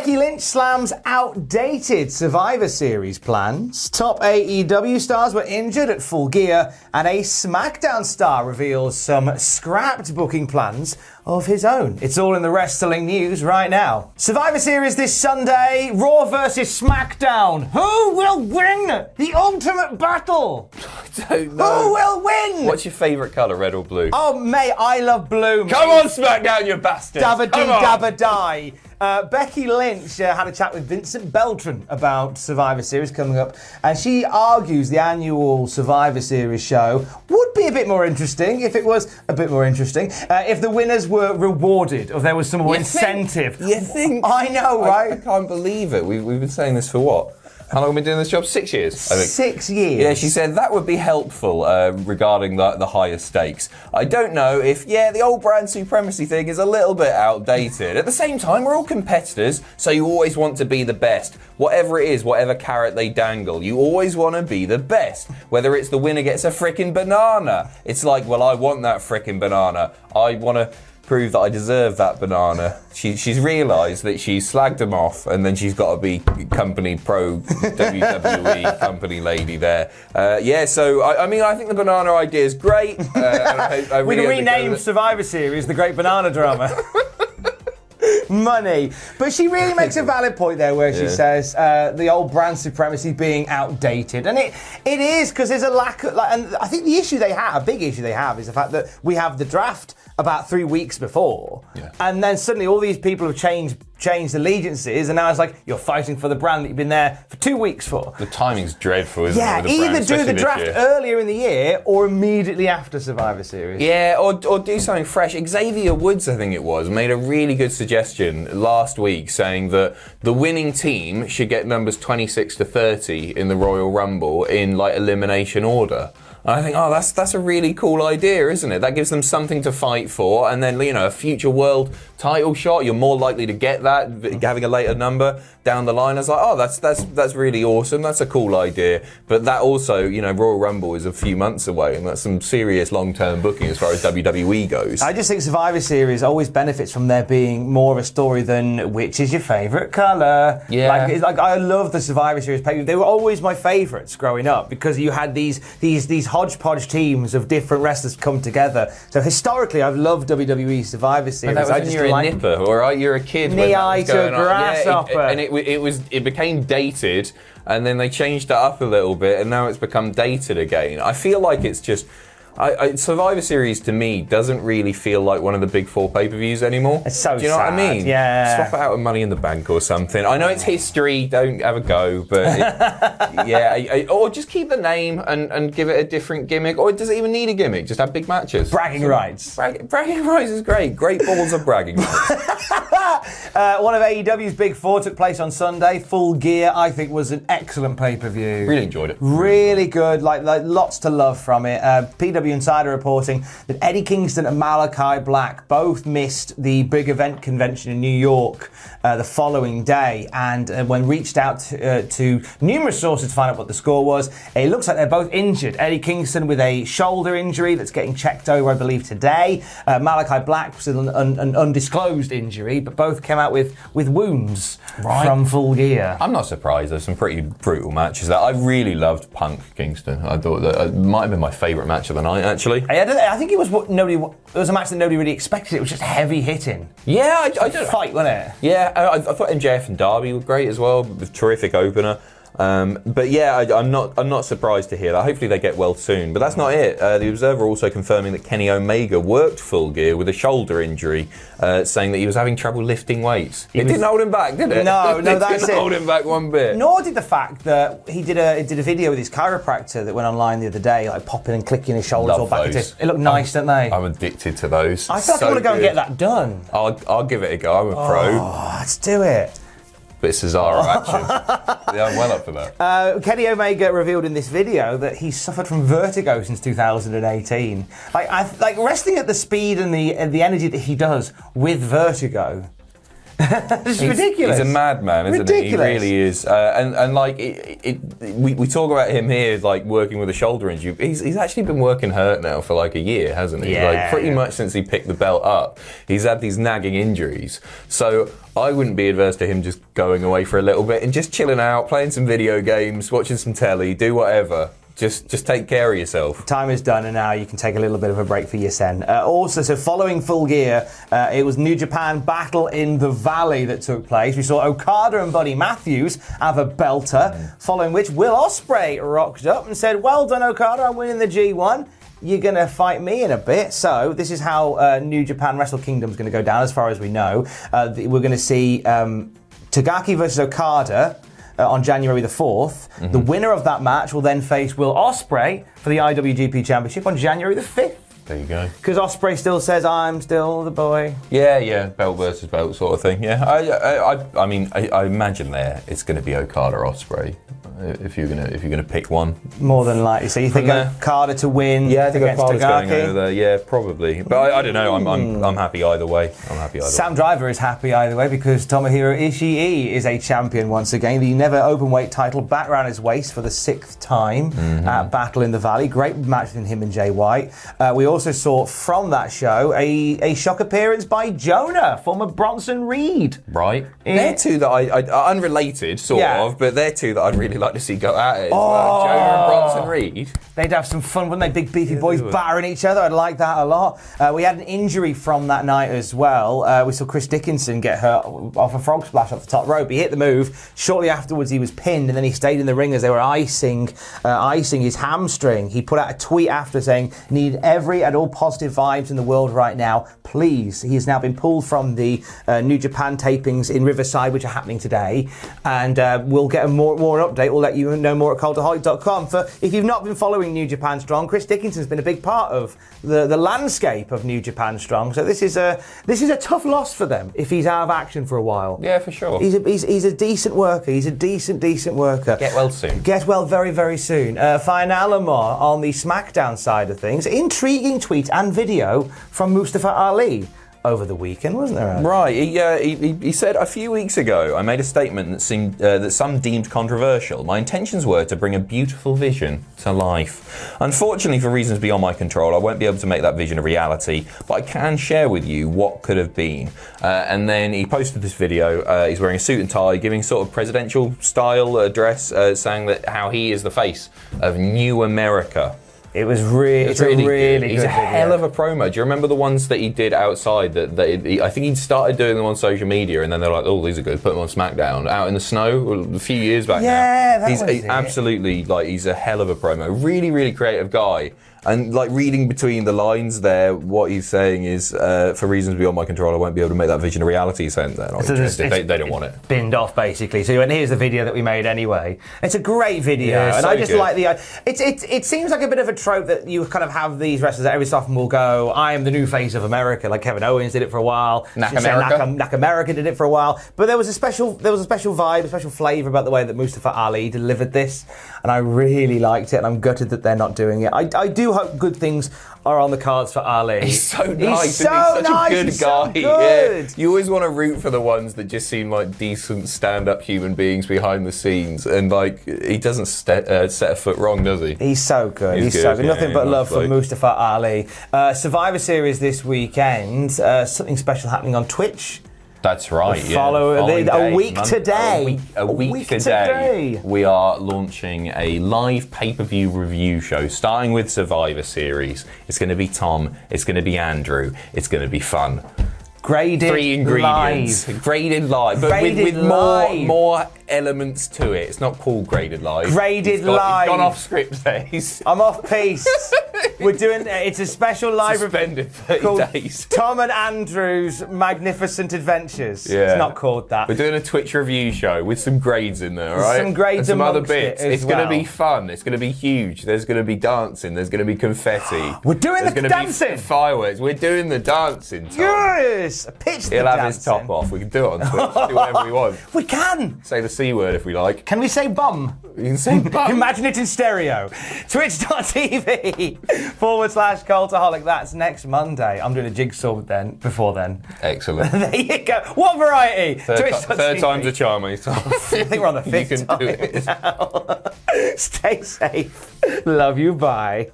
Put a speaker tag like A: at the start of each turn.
A: Becky Lynch slams outdated Survivor Series plans. Top AEW stars were injured at Full Gear, and a SmackDown star reveals some scrapped booking plans of his own. It's all in the wrestling news right now. Survivor Series this Sunday, Raw versus SmackDown. Who will win the ultimate battle?
B: I don't know.
A: Who will win?
B: What's your favourite colour, red or blue?
A: Oh, mate, I love blue.
B: Come on, SmackDown, you bastard!
A: Dabba dee dabba die. Becky Lynch had a chat with Vincent Beltran about Survivor Series coming up, and she argues the annual Survivor Series show would be a bit more interesting if it was a bit more interesting, if the winners were rewarded, or there was some more incentive.
B: You think?
A: I know, right?
B: I can't believe it. We've been saying this for what? How long have we been doing this job? 6 years, I think.
A: 6 years.
B: Yeah, she said that would be helpful regarding the higher stakes. I don't know if, the old brand supremacy thing is a little bit outdated. At the same time, we're all competitors, so you always want to be the best. Whatever it is, whatever carrot they dangle, you always want to be the best. Whether it's the winner gets a frickin' banana. It's like, well, I want that frickin' banana. I want to prove that I deserve that banana. She's realised that she's slagged him off, and then she's got to be company pro WWE company lady there. So I think the banana idea is great. And I
A: we
B: really
A: can rename Survivor Series the Great Banana Drama. Money. But she really makes a valid point there where she says the old brand supremacy being outdated. And it is, because there's a lack of, and I think the issue they have, a big issue they have, is the fact that we have the draft about 3 weeks before, and then suddenly all these people have changed allegiances, and now it's like you're fighting for the brand that you've been there for 2 weeks for.
B: The timing's dreadful, isn't it?
A: Yeah, either do the draft earlier in the year or immediately after Survivor Series.
B: Yeah, or do something fresh. Xavier Woods, I think it was, made a really good suggestion last week, saying that the winning team should get numbers 26 to 30 in the Royal Rumble in elimination order. And I think, that's a really cool idea, isn't it? That gives them something to fight for, and then, a future world title shot, you're more likely to get that, having a later number down the line. I was like, that's really awesome, that's a cool idea. But that also, Royal Rumble is a few months away, and that's some serious long-term booking as far as WWE goes.
A: I just think Survivor Series always benefits from there being more of a story than which is your favourite colour.
B: Yeah.
A: I love the Survivor Series pay-per-view. They were always my favourites growing up, because you had these hodgepodge teams of different wrestlers come together. So historically, I've loved WWE Survivor Series.
B: But that was when you're a nipper, all right? You're a kid.
A: Knee-eye to a grasshopper.
B: And it became dated, and then they changed it up a little bit, and now it's become dated again. I feel like it's just... Survivor Series to me doesn't really feel like one of the big 4 pay-per-views anymore.
A: It's so sad.
B: Do you know what I mean?
A: Yeah.
B: Swap it out with Money in the Bank or something. I know it's history, don't have a go, but or just keep the name and give it a different gimmick, or does it even need a gimmick? Just have big matches.
A: Bragging rights.
B: Bragging rights is great. Great balls of bragging rights.
A: One of AEW's big 4 took place on Sunday. Full Gear, I think, was an excellent pay-per-view.
B: Really enjoyed it.
A: Really good. Like lots to love from it. PW Insider reporting that Eddie Kingston and Malachi Black both missed the big event convention in New York the following day, and when reached out to numerous sources to find out what the score was, it looks like they're both injured. Eddie Kingston with a shoulder injury that's getting checked over, I believe, today. Malachi Black was an undisclosed injury, but both came out with wounds from Full Gear.
B: I'm not surprised. There's some pretty brutal matches there. I really loved Punk Kingston. I thought that it might have been my favourite match of the night, actually.
A: I think it was it was a match that nobody really expected. It was just heavy hitting.
B: Yeah, I don't
A: fight, wasn't it?
B: Yeah, I thought MJF and Darby were great as well, with a terrific opener. But yeah, I'm not surprised to hear that. Hopefully they get well soon. But that's not it. The Observer also confirming that Kenny Omega worked Full Gear with a shoulder injury, saying that he was having trouble lifting weights. It didn't hold him back, did it?
A: No, that's it.
B: Didn't hold him back one bit.
A: Nor did the fact that he did a video with his chiropractor that went online the other day, like popping and clicking his shoulders all back. It looked nice, don't they?
B: I'm addicted to those.
A: I feel like I want to go and get that done.
B: I'll give it a go. I'm a pro.
A: Oh, let's do it.
B: Bit Cesaro action. Yeah, I'm well up for that.
A: Kenny Omega revealed in this video that he suffered from vertigo since 2018. Like wrestling at the speed and the energy that he does with vertigo. It's ridiculous.
B: He's a madman, isn't
A: ridiculous.
B: he? He really is. And like, we talk about him here, like working with a shoulder injury. He's actually been working hurt now for like a year, hasn't he?
A: Yeah.
B: Like pretty much since he picked the belt up, he's had these nagging injuries. So I wouldn't be adverse to him just going away for a little bit and just chilling out, playing some video games, watching some telly, do whatever. Just take care of yourself.
A: Time is done, and now you can take a little bit of a break for your sen. Also, so following Full Gear, it was New Japan Battle in the Valley that took place. We saw Okada and Buddy Matthews have a belter, following which Will Ospreay rocked up and said, "Well done, Okada, I'm winning the G1. You're going to fight me in a bit." So this is how New Japan Wrestle Kingdom is going to go down, as far as we know. We're going to see Tagaki versus Okada on January the 4th. Mm-hmm. The winner of that match will then face Will Ospreay for the IWGP Championship on January the 5th.
B: There you go.
A: Because Ospreay still says, "I'm still the boy."
B: Yeah, belt versus belt sort of thing. Yeah, I mean, I imagine it's going to be Okada Ospreay. If you're gonna pick one,
A: more than likely. So you think Okada to win?
B: Yeah, I think
A: against
B: Okada's
A: Tagaki?
B: going over there. Yeah, probably. But I don't know. I'm happy either way.
A: Sam Driver is happy either way because Tomohiro Ishii is a champion once again. The never openweight title back around his waist for the 6th time at Battle in the Valley. Great match between him and Jay White. We also saw from that show a shock appearance by Jonah, former Bronson Reed.
B: Right. They're two that I unrelated sort of, but they're two that I'd really like to see go at it. Jonah and Bronson Reed.
A: They'd have some fun, wouldn't they? Big beefy boys battering each other. I'd like that a lot. We had an injury from that night as well. We saw Chris Dickinson get hurt off a frog splash off the top rope. He hit the move. Shortly afterwards, he was pinned, and then he stayed in the ring as they were icing his hamstring. He put out a tweet after saying, "Need every and all positive vibes in the world right now, please." He has now been pulled from the New Japan tapings in Riverside, which are happening today, and we'll get more update. We'll let you know more at cultaholic.com. For if you've not been following New Japan Strong, Chris Dickinson's been a big part of the landscape of New Japan Strong. So this is a tough loss for them if he's out of action for a while.
B: Yeah, for sure.
A: He's a decent worker. He's a decent worker.
B: Get well soon.
A: Get well very, very soon. Finalama on the SmackDown side of things. Intriguing tweet and video from Mustafa Ali over the weekend, wasn't there, Adam?
B: Right. He said a few weeks ago, I made a statement that seemed that some deemed controversial. My intentions were to bring a beautiful vision to life. Unfortunately, for reasons beyond my control, I won't be able to make that vision a reality, but I can share with you what could have been. And then he posted this video. He's wearing a suit and tie, giving sort of presidential style address, saying that how he is the face of New America.
A: It was really good.
B: He's a hell of a promo. Do you remember the ones that he did outside? I think he started doing them on social media, and then they're like, "Oh, these are good. Put them on SmackDown." Out in the snow a few years back.
A: Yeah,
B: now. He's absolutely he's a hell of a promo. Really, really creative guy. And like reading between the lines there, what he's saying is, for reasons beyond my control, I won't be able to make that vision a reality. So they're not interested. They don't want it.
A: Binned off, basically. So here's the video that we made anyway. It's a great video, and
B: so
A: I just
B: good.
A: like the. It seems like a bit of a trope that you kind of have these wrestlers that every so often will go, "I am the new face of America." Like Kevin Owens did it for a while. Nakamura did it for a while. But there was a special vibe, a special flavour about the way that Mustafa Ali delivered this, and I really liked it. And I'm gutted that they're not doing it. I do hope good things are on the cards for Ali.
B: He's so nice.
A: He's such a good guy.
B: So good. Yeah. You always want to root for the ones that just seem like decent stand-up human beings behind the scenes, and like he doesn't set a foot wrong, does he?
A: He's so good. He's so good. Nothing but love for Mustafa Ali. Survivor Series this weekend. Something special happening on Twitch.
B: That's right.
A: A week today.
B: A week today. We are launching a live pay-per-view review show, starting with Survivor Series. It's going to be Tom. It's going to be Andrew. It's going to be fun.
A: Graded
B: 3 ingredients.
A: live.
B: Graded live. But with more elements to it. It's not called graded live.
A: Graded live.
B: He's gone off script there.
A: I'm off piece. We're doing it's a special live
B: suspended 30 days.
A: Tom and Andrew's Magnificent Adventures.
B: Yeah.
A: It's not called that.
B: We're doing a Twitch review show with some grades in there, all right?
A: Some grades
B: and some other
A: amongst
B: bits.
A: it as
B: It's going to
A: well.
B: be fun. It's going to be huge. There's going to be dancing. There's going to be confetti.
A: We're doing
B: There's
A: the
B: gonna
A: dancing.
B: Be fireworks. We're doing the dancing, Tom.
A: Yes. this. Pitch the
B: He'll have
A: dancing.
B: his top off. We can do it on Twitch. Do whatever we want.
A: We can.
B: Say the C word if we like.
A: Can we say bum?
B: You can say bum.
A: Imagine it in stereo. Twitch.tv/Cultaholic. That's next Monday. I'm doing a jigsaw before then.
B: Excellent.
A: There you go. What variety?
B: Third time's a charm, I
A: think we're on the fifth
B: You can do it.
A: now. Stay safe. Love you. Bye.